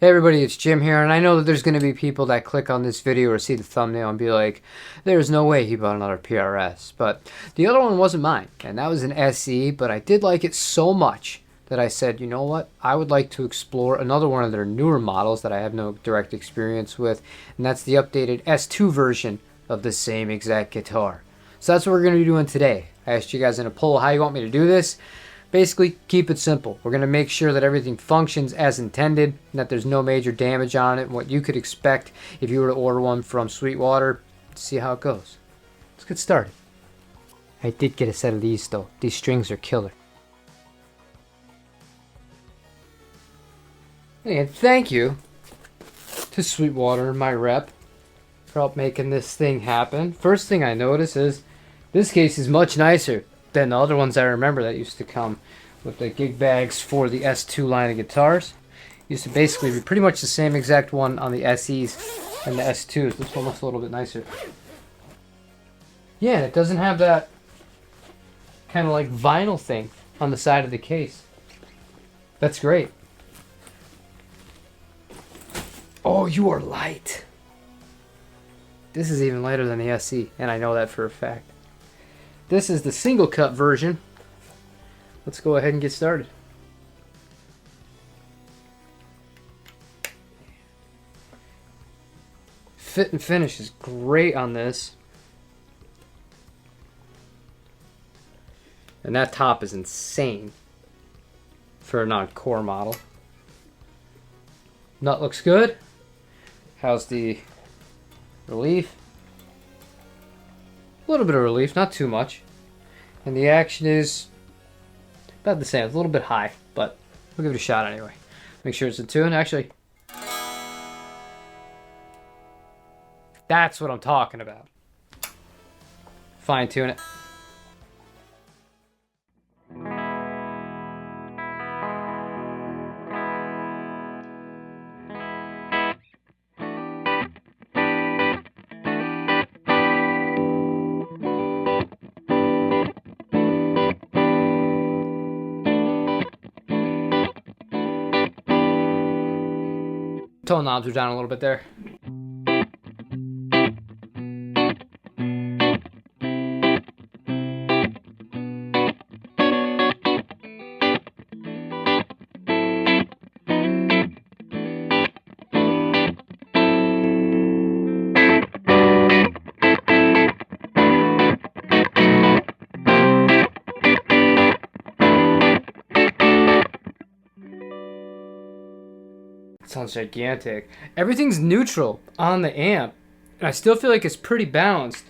Hey everybody, it's Jim here, and I know that there's going to be people that click on this video or see the thumbnail and be like, there's no way he bought another PRS. But the other one wasn't mine, and that was an SE, but I did like it so much that I said, you know what, I would like to explore another one of their newer models that I have no direct experience with, and that's the updated S2 version of the same exact guitar. So that's what we're going to be doing today. I asked you guys in a poll how you want me to do this. Basically, keep it simple. We're going to make sure that everything functions as intended and that there's no major damage on it and what you could expect if you were to order one from Sweetwater. See how it goes. Let's get started. I did get a set of these though. These strings are killer. And thank you to Sweetwater, my rep, for help making this thing happen. First thing I notice is this case is much nicer than the other ones I remember that used to come with the gig bags for the S2 line of guitars. Used to basically be pretty much the same exact one on the SEs and the S2s. This one looks a little bit nicer. Yeah, it doesn't have that kind of like vinyl thing on the side of the case. That's great. Oh, you are light. This is even lighter than the SE, and I know that for a fact. This is the single cut version. Let's go ahead and get started. Fit and finish is great on this. And that top is insane for a non-core model. Nut looks good. How's the relief? A little bit of relief, not too much. And the action is about the same. It's a little bit high, but we'll give it a shot anyway. Make sure it's in tune. Actually, that's what I'm talking about. Fine tune it. Tone knobs are down a little bit there. Sounds gigantic. Everything's neutral on the amp, and I still feel like it's pretty balanced.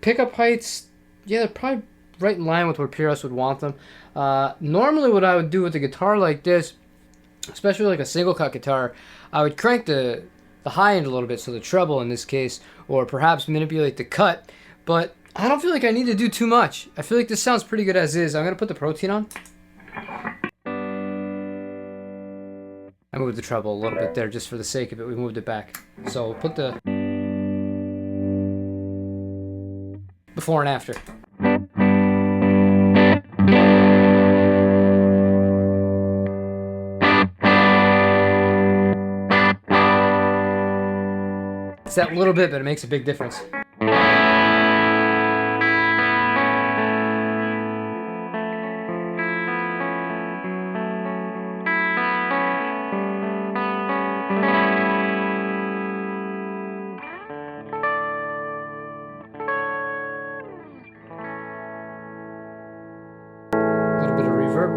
Pickup heights, yeah, they're probably right in line with where PRS would want them. Normally what I would do with a guitar like this, especially like a single cut guitar, I would crank the high end a little bit, so the treble in this case, or perhaps manipulate the cut, but I don't feel like I need to do too much. I feel like this sounds pretty good as is. I'm going to put the protein on. I moved the treble a little bit there just for the sake of it. We moved it back. So we'll put the before and after. It's that little bit, but it makes a big difference. Bit of reverb.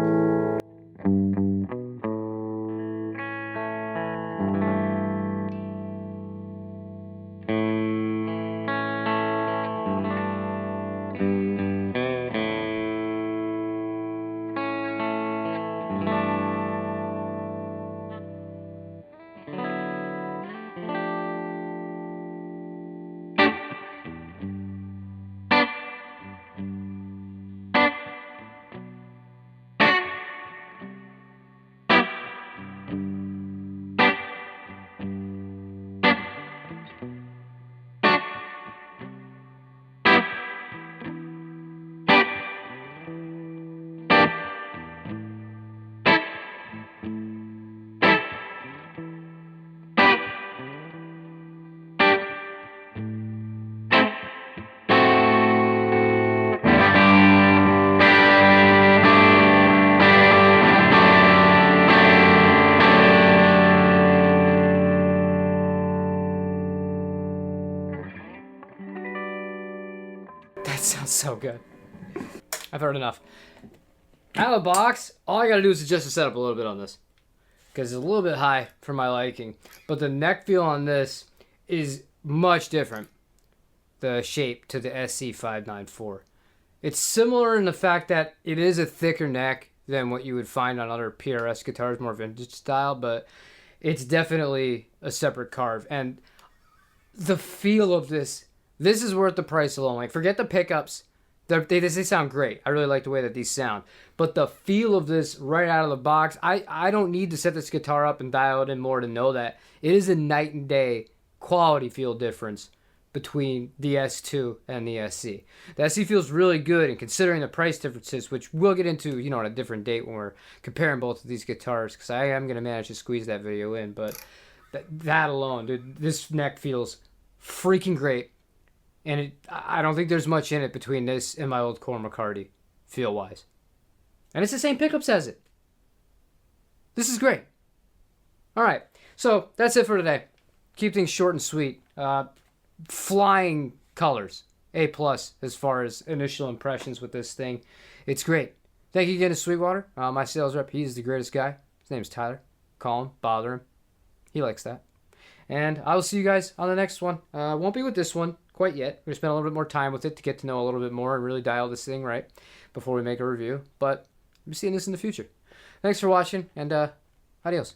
So good. I've heard enough. Out of the box, all I gotta do is adjust the setup a little bit on this, because it's a little bit high for my liking. But the neck feel on this is much different. The shape to the SC594. It's similar in the fact that it is a thicker neck than what you would find on other PRS guitars, more vintage style, but it's definitely a separate carve. And the feel of this is worth the price alone. Like, forget the pickups. They sound great. I really like the way that these sound. But the feel of this right out of the box, I don't need to set this guitar up and dial it in more to know that. It is a night and day quality feel difference between the S2 and the SC. The SC feels really good, and considering the price differences, which we'll get into, you know, on a different date when we're comparing both of these guitars, because I am going to manage to squeeze that video in. But that alone, dude, this neck feels freaking great. And I don't think there's much in it between this and my old Core McCarty, feel-wise. And it's the same pickups as it. This is great. All right, so that's it for today. Keep things short and sweet. Flying colors. A+ as far as initial impressions with this thing. It's great. Thank you again to Sweetwater, my sales rep. He's the greatest guy. His name's Tyler. Call him, bother him. He likes that. And I will see you guys on the next one. Won't be with this one quite yet. We're going to spend a little bit more time with it to get to know a little bit more and really dial this thing right before we make a review. But we'll be seeing this in the future. Thanks for watching, and adios.